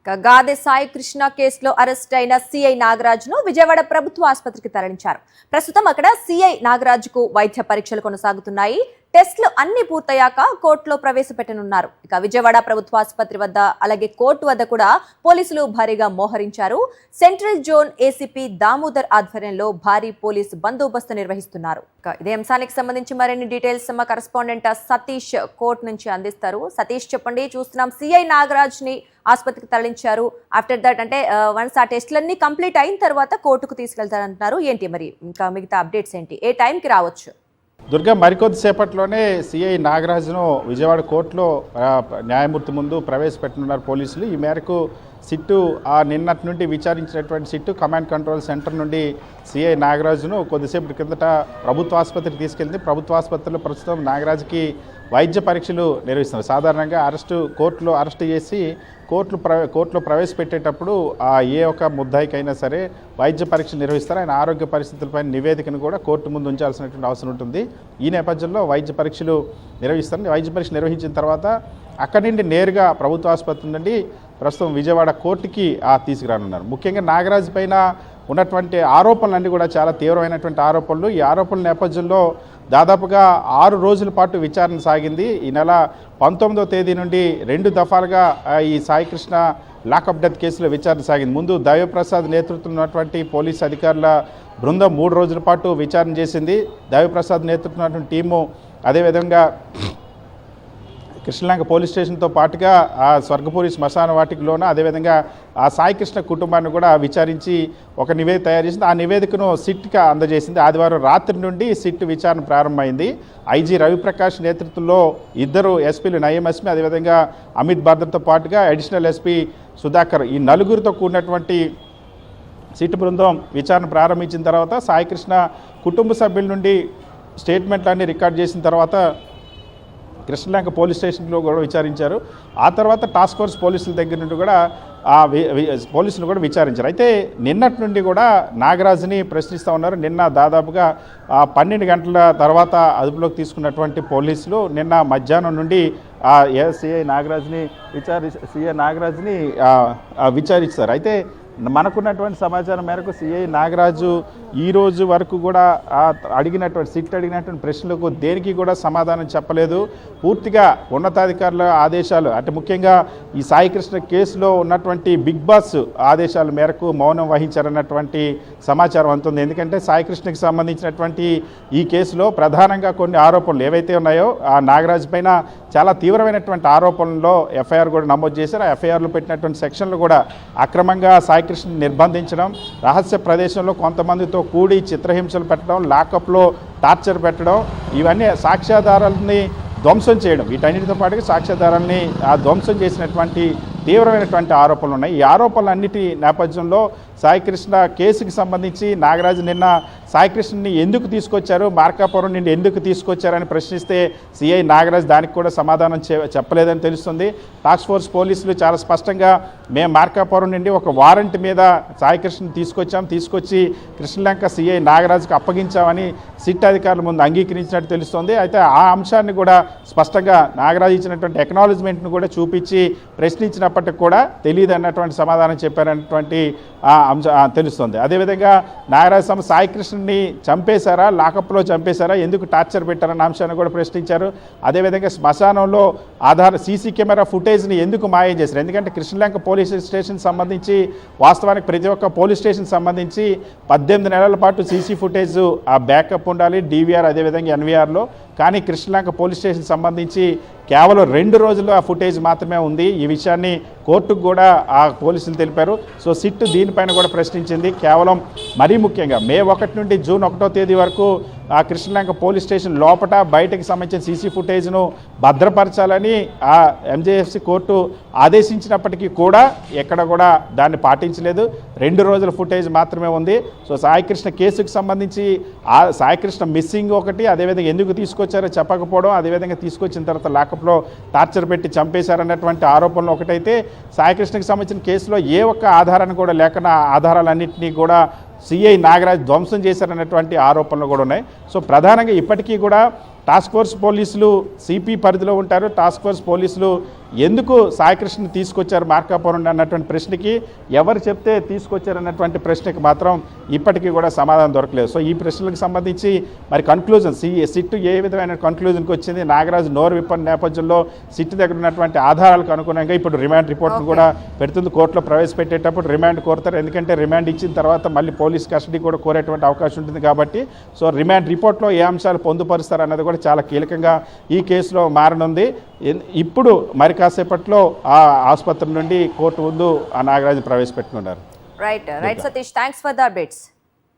గాదె సాయి కృష్ణ కేసులో అరెస్ట్ అయిన సిఐ నాగరాజును విజయవాడ ప్రభుత్వ ఆసుపత్రికి తరలించారు. ప్రస్తుతం అక్కడ సిఐ నాగరాజుకు వైద్య పరీక్షలు కొనసాగుతున్నాయి. టెస్టులు అన్ని పూర్తయ్యాక కోర్టులో ప్రవేశపెట్టనున్నారు. ఇక విజయవాడ ప్రభుత్వ ఆసుపత్రి వద్ద అలాగే కోర్టు వద్ద కూడా పోలీసులు భారీగా మోహరించారు. సెంట్రల్ జోన్ ఏసీపీ దామోదర్ ఆధ్వర్యంలో భారీ పోలీసు బందోబస్తు నిర్వహిస్తున్నారు. ఇదే అంశానికి సంబంధించి మరిన్ని డీటెయిల్స్ మా కరెస్పాండెంట్ సతీష్ కోర్టు నుంచి అందిస్తారు. సతీష్, చెప్పండి. చూస్తున్నాం సిఐ నాగరాజ్ ని ఆసుపత్రికి తరలించారు. ఆఫ్టర్ దట్ అంటే వన్స్ ఆ టెస్టులన్నీ కంప్లీట్ అయిన తర్వాత కోర్టుకు తీసుకెళ్తారంటున్నారు. ఏంటి మరి ఇంకా మిగతా అప్డేట్స్ ఏంటి? ఏ టైంకి రావచ్చు? దుర్గా, మరికొద్దిసేపట్లోనే సిఐ నాగరాజును విజయవాడ కోర్టులో న్యాయమూర్తి ముందు ప్రవేశపెట్టనున్నారు పోలీసులు. ఈ మేరకు సిట్టు నిన్నటి నుండి విచారించినటువంటి సిట్టు కమాండ్ కంట్రోల్ సెంటర్ నుండి సిఐ నాగరాజును కొద్దిసేపటి కిందట ప్రభుత్వ ఆసుపత్రికి తీసుకెళ్తే ప్రభుత్వ ఆసుపత్రిలో ప్రస్తుతం నాగరాజుకి వైద్య పరీక్షలు నిర్వహిస్తున్నారు. సాధారణంగా కోర్టులో అరెస్ట్ చేసి కోర్టులో ప్రవేశపెట్టేటప్పుడు ఏ ఒక్క ముద్దాయికైనా సరే వైద్య పరీక్షలు నిర్వహిస్తారు. ఆయన ఆరోగ్య పరిస్థితులపై నివేదికను కూడా కోర్టు ముందు ఉంచాల్సినటువంటి అవసరం ఉంటుంది. ఈ నేపథ్యంలో వైద్య పరీక్షలు నిర్వహిస్తారు. వైద్య పరీక్షలు నిర్వహించిన తర్వాత అక్కడి నుండి నేరుగా ప్రభుత్వ ఆసుపత్రి నుండి ప్రస్తుతం విజయవాడ కోర్టుకి తీసుకురానున్నారు. ముఖ్యంగా నాగరాజు పైన ఉన్నటువంటి ఆరోపణలన్నీ కూడా చాలా తీవ్రమైనటువంటి ఆరోపణలు. ఈ ఆరోపణల నేపథ్యంలో దాదాపుగా 6 రోజుల పాటు విచారణ సాగింది. ఈ నెల 19వ తేదీ నుండి 2 దఫాలుగా ఈ సాయికృష్ణ లాకప్ డెత్ కేసులో విచారణ సాగింది. ముందు దైవప్రసాద్ నేతృత్వంలో ఉన్నటువంటి పోలీసు అధికారుల బృందం 3 రోజుల పాటు విచారణ చేసింది. దైవప్రసాద్ నేతృత్వంలో టీము అదేవిధంగా కృష్ణలంక పోలీస్ స్టేషన్తో పాటుగా స్వర్గపూరి శ్మశాన వాటికలోన అదేవిధంగా సాయికృష్ణ కుటుంబాన్ని కూడా విచారించి ఒక నివేదిక తయారు చేసింది. ఆ నివేదికను సిట్కి అందజేసింది. ఆదివారం రాత్రి నుండి సిట్ విచారణ ప్రారంభమైంది. ఐజీ రవిప్రకాష్ నేతృత్వంలో 2 ఎస్పీలు, నయీం ఎస్పీ అదేవిధంగా అమిత్ బార్దర్తో పాటుగా అడిషనల్ ఎస్పీ సుధాకర్, ఈ 4గురితో కూడినటువంటి సిట్ బృందం విచారణ ప్రారంభించిన తర్వాత సాయికృష్ణ కుటుంబ సభ్యుల నుండి స్టేట్మెంట్లన్నీ రికార్డ్ చేసిన తర్వాత కృష్ణలంక పోలీస్ స్టేషన్లో కూడా విచారించారు. ఆ తర్వాత టాస్క్ ఫోర్స్ పోలీసుల దగ్గర నుండి కూడా పోలీసులు కూడా విచారించారు. అయితే నిన్నటి నుండి కూడా నాగరాజుని ప్రశ్నిస్తూ ఉన్నారు. నిన్న దాదాపుగా 12 గంటల తర్వాత అదుపులోకి తీసుకున్నటువంటి పోలీసులు నిన్న మధ్యాహ్నం నుండి సిఐ నాగరాజుని విచారిస్తారు. అయితే మనకున్నటువంటి సమాచారం మేరకు సిఐ నాగరాజు ఈ రోజు వరకు కూడా సిట్ అడిగినటువంటి ప్రశ్నలకు దేనికి కూడా సమాధానం చెప్పలేదు. పూర్తిగా ఉన్నతాధికారుల ఆదేశాలు అంటే ముఖ్యంగా ఈ సాయికృష్ణ కేసులో ఉన్నటువంటి బిగ్ బాస్ ఆదేశాల మేరకు మౌనం వహించారన్నటువంటి సమాచారం అందుతుంది. ఎందుకంటే సాయికృష్ణకి సంబంధించినటువంటి ఈ కేసులో ప్రధానంగా కొన్ని ఆరోపణలు ఏవైతే ఉన్నాయో ఆ నాగరాజు పైన చాలా తీవ్రమైనటువంటి ఆరోపణల్లో ఎఫ్ఐఆర్ కూడా నమోదు చేశారు. ఆ ఎఫ్ఐఆర్లో పెట్టినటువంటి సెక్షన్లు కూడా అక్రమంగా సాయికృష్ణ నిర్బంధించడం, రహస్య ప్రదేశంలో కొంతమందితో కూడి చిత్రహింసలు పెట్టడం, లాకప్లో టార్చర్ పెట్టడం, ఇవన్నీ సాక్ష్యాధారాలని ధ్వంసం చేయడం, వీటన్నిటితో పాటుగా సాక్ష్యాధారాలని ధ్వంసం చేసినటువంటి తీవ్రమైనటువంటి ఆరోపణలు ఉన్నాయి. ఈ ఆరోపణలన్నిటి నేపథ్యంలో సాయికృష్ణ కేసుకి సంబంధించి నాగరాజు నిన్న సాయికృష్ణని ఎందుకు తీసుకొచ్చారు, మార్కాపురం నుండి ఎందుకు తీసుకొచ్చారని ప్రశ్నిస్తే సిఐ నాగరాజు దానికి కూడా సమాధానం చెప్పలేదని తెలుస్తుంది. టాస్క్ ఫోర్స్ పోలీసులు చాలా స్పష్టంగా మేము మార్కాపురం నుండి ఒక వారెంట్ మీద సాయికృష్ణని తీసుకొచ్చి కృష్ణలంక సిఐ నాగరాజుకి అప్పగించామని సిట్ అధికారుల ముందు అంగీకరించినట్టు తెలుస్తుంది. అయితే ఆ అంశాన్ని కూడా స్పష్టంగా నాగరాజు ఇచ్చినటువంటి ఎక్నాలజ్మెంట్ను కూడా చూపించి ప్రశ్నించినప్పటికి కూడా తెలియదు అన్నటువంటి సమాధానం చెప్పారన్నటువంటి తెలుస్తుంది. అదేవిధంగా నాగరాజు సాయికృష్ణని చంపేశారా, లాకప్లో చంపేశారా, ఎందుకు టార్చర్ పెట్టారన్న అంశాన్ని కూడా ప్రశ్నించారు. అదేవిధంగా శ్మశానంలో సీసీ కెమెరా ఫుటేజ్ని ఎందుకు మాయం చేశారు? ఎందుకంటే కృష్ణలంక పోలీస్ స్టేషన్ సంబంధించి వాస్తవానికి ప్రతి ఒక్క పోలీస్ స్టేషన్ సంబంధించి 18 నెలల పాటు సీసీ ఫుటేజ్ బ్యాకప్ ఉండాలి, DVR అదేవిధంగా NVRలో. కానీ కృష్ణలంక పోలీస్ స్టేషన్ సంబంధించి కేవలం 2 రోజులు ఆ ఫుటేజ్ మాత్రమే ఉంది. ఈ విషయాన్ని కోర్టుకు కూడా ఆ పోలీసులు తెలిపారు. సో సిట్ దీనిపైన కూడా ప్రశ్నించింది. కేవలం మరీ ముఖ్యంగా మే 1 నుండి జూన్ 1వ తేదీ వరకు ఆ కృష్ణలంక పోలీస్ స్టేషన్ లోపల బయటకు సంబంధించిన సీసీ ఫుటేజ్ను భద్రపరచాలని ఆ MJFC కోర్టు ఆదేశించినప్పటికీ కూడా ఎక్కడ కూడా దాన్ని పాటించలేదు. 2 రోజుల ఫుటేజ్ మాత్రమే ఉంది. సో సాయికృష్ణ కేసుకు సంబంధించి ఆ సాయికృష్ణ మిస్సింగ్ ఒకటి, అదేవిధంగా ఎందుకు తీసుకొచ్చారో చెప్పకపోవడం, అదేవిధంగా తీసుకొచ్చిన తర్వాత లాకప్లో టార్చర్ పెట్టి చంపేశారన్నటువంటి ఆరోపణలు ఒకటైతే, సాయికృష్ణకి సంబంధించిన కేసులో ఏ ఒక్క ఆధారాన్ని కూడా లేకుండా ఆధారాలన్నింటినీ కూడా సిఐ నాగరాజ్ ధ్వంసం చేశారన్నటువంటి ఆరోపణలు కూడా ఉన్నాయి. సో ప్రధానంగా ఇప్పటికీ కూడా టాస్క్ ఫోర్స్ పోలీసులు సిపి పరిధిలో ఉంటారు. టాస్క్ ఫోర్స్ పోలీసులు ఎందుకు సాయికృష్ణ తీసుకొచ్చారు మార్కాపురం నుండి అన్నటువంటి ప్రశ్నకి ఎవరు చెప్తే తీసుకొచ్చారన్నటువంటి ప్రశ్నకి మాత్రం ఇప్పటికీ కూడా సమాధానం దొరకలేదు. సో ఈ ప్రశ్నలకు సంబంధించి మరి కన్క్లూజన్ సిట్ ఏ విధమైన కన్క్లూజన్కి వచ్చింది, నాగరాజు నోరు విప్పని నేపథ్యంలో సిట్ దగ్గర ఉన్నటువంటి ఆధారాలకు అనుగుణంగా ఇప్పుడు రిమాండ్ రిపోర్ట్ను కూడా పెడుతుంది. కోర్టులో ప్రవేశపెట్టేటప్పుడు రిమాండ్ కోరుతారు, ఎందుకంటే రిమాండ్ ఇచ్చిన తర్వాత మళ్ళీ పోలీస్ కస్టడీ కూడా కోరేటువంటి అవకాశం ఉంటుంది కాబట్టి. సో రిమాండ్ రిపోర్ట్లో ఏ అంశాలు పొందుపరుస్తారు అన్నది కూడా చాలా కీలకంగా ఈ కేసులో మారనుంది. ఇప్పుడు మరి కాసేపట్లో ఆ ఆసుపత్రి నుండి కోర్టు ముందు ఆ నాగరాజు ప్రవేశపెట్టుకున్నారు. Right Satish, thanks for the updates.